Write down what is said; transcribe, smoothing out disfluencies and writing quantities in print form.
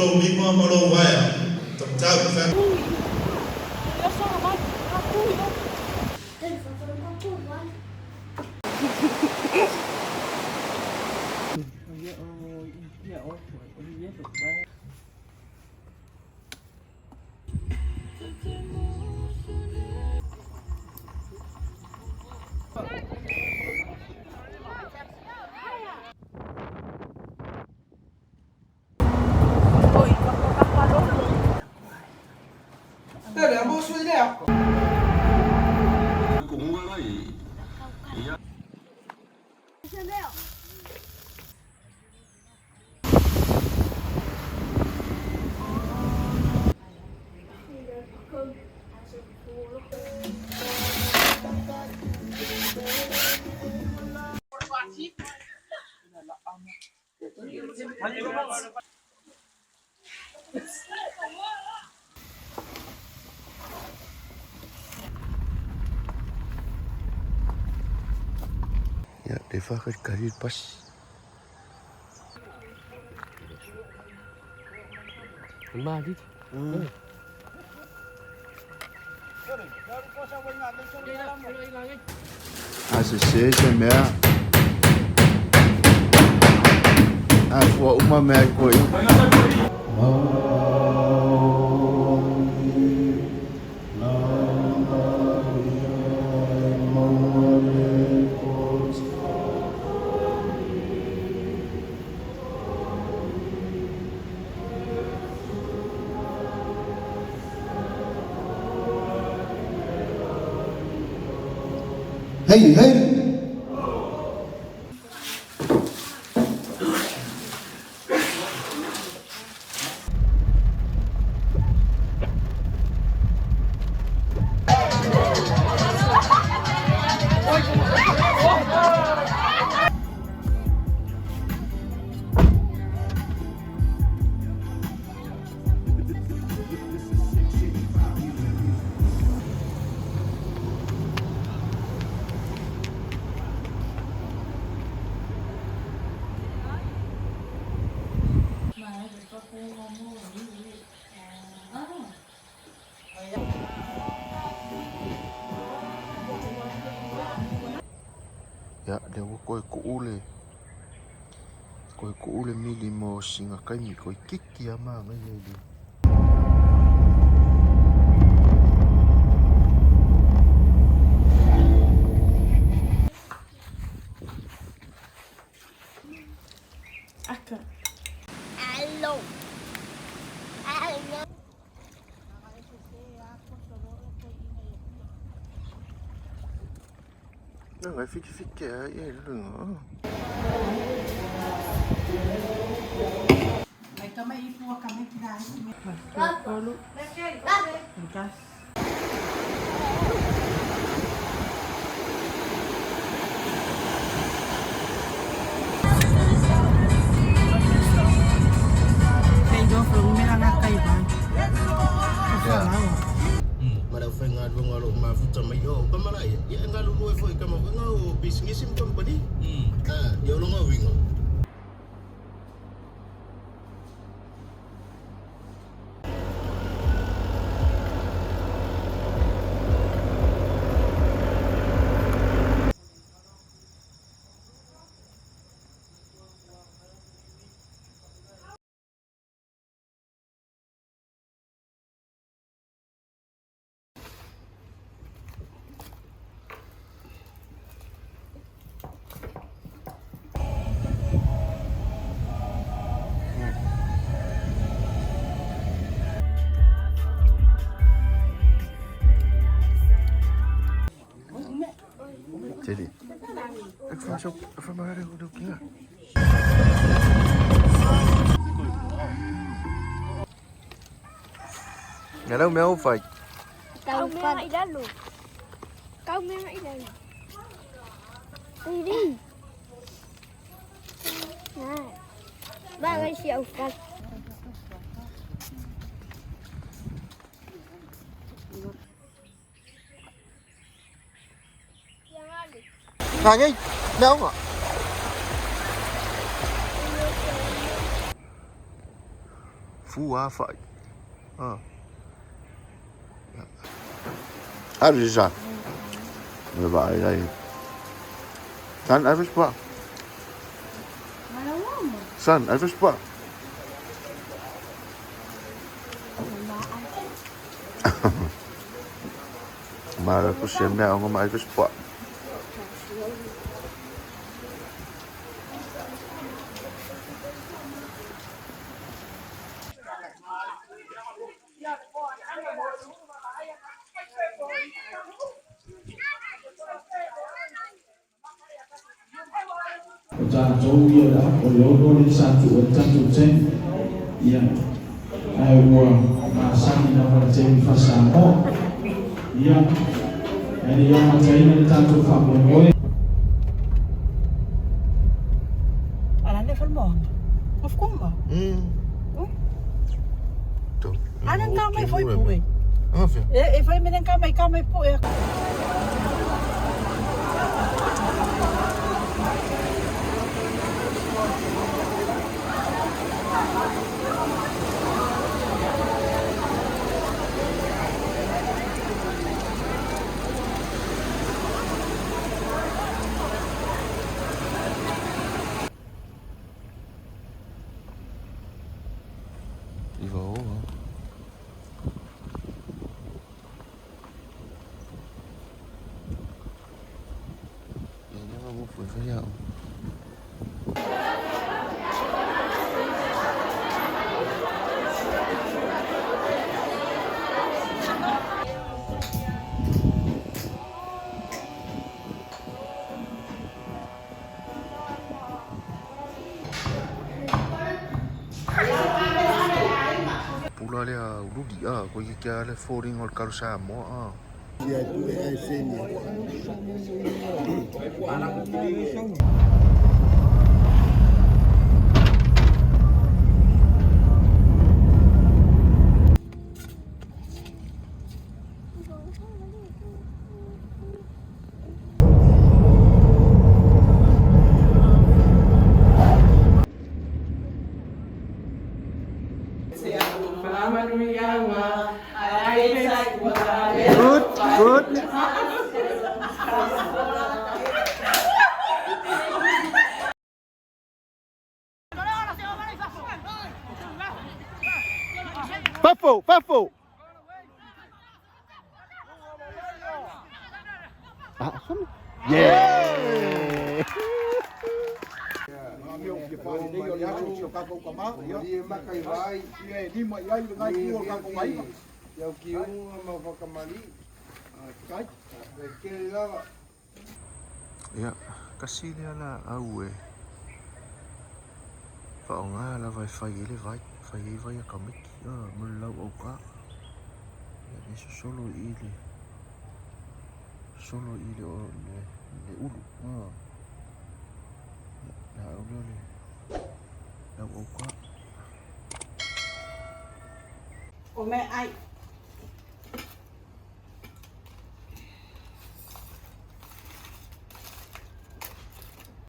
45 Malowaya. Tentang saya. Ya, Deva akan kali lepas. Lembah je. Association mehr. Vor uma mehr coi. Hey, hey. Ya, dia koi ko ule. Koi ko ule mili mo singa kai mi koi kiki ama ngai ele. Alo. Alo. Ngai fiki ai lunga. Kami ipo kami kinain. Lalu. Gas. Kayo from Milang kay ba? Mara foi ngalo ngalo mafuta mai o kamara ya ngalo lo foi kama ngalo bisnis sim company. Dia lo ngawingo. Jadi, aku masuk, aku mana ada duduk ni. Ngalaw mau fight. Kau memang idalo. Kau memang idalo. Ini. Nah. Bagay siya ukat. Ngani? Mau nggak? Fua fai. Harus San. Vai aí. San, harus pa. Malawa mo. San, harus pa. Mara ko siya na ako maayos pa. Cha châu yêu đã có lối đôi đi sang chủ chân chủ trên yeah ai qua mà sang đi nào là trên phát sáng ho yeah ai đi mà chơi nên chân chủ phạm một ngôi Alam ni film mo. Of course mo. Anong kamay foi po eh. Filho. Eh, foi minang kamay po eh. Đi vào hả? Vậy nếu mà một buổi phải dạo. Pula dia rudi ko kia le foring ol karu samo Dia tu é sênior. Good. Papo. Yeah. Ya, kasih dia lah awe. Phải nga là phải le vai a kamik mulau au ka. Ya ni solo ile o le ulu. Na au le. Na au ka. O me ai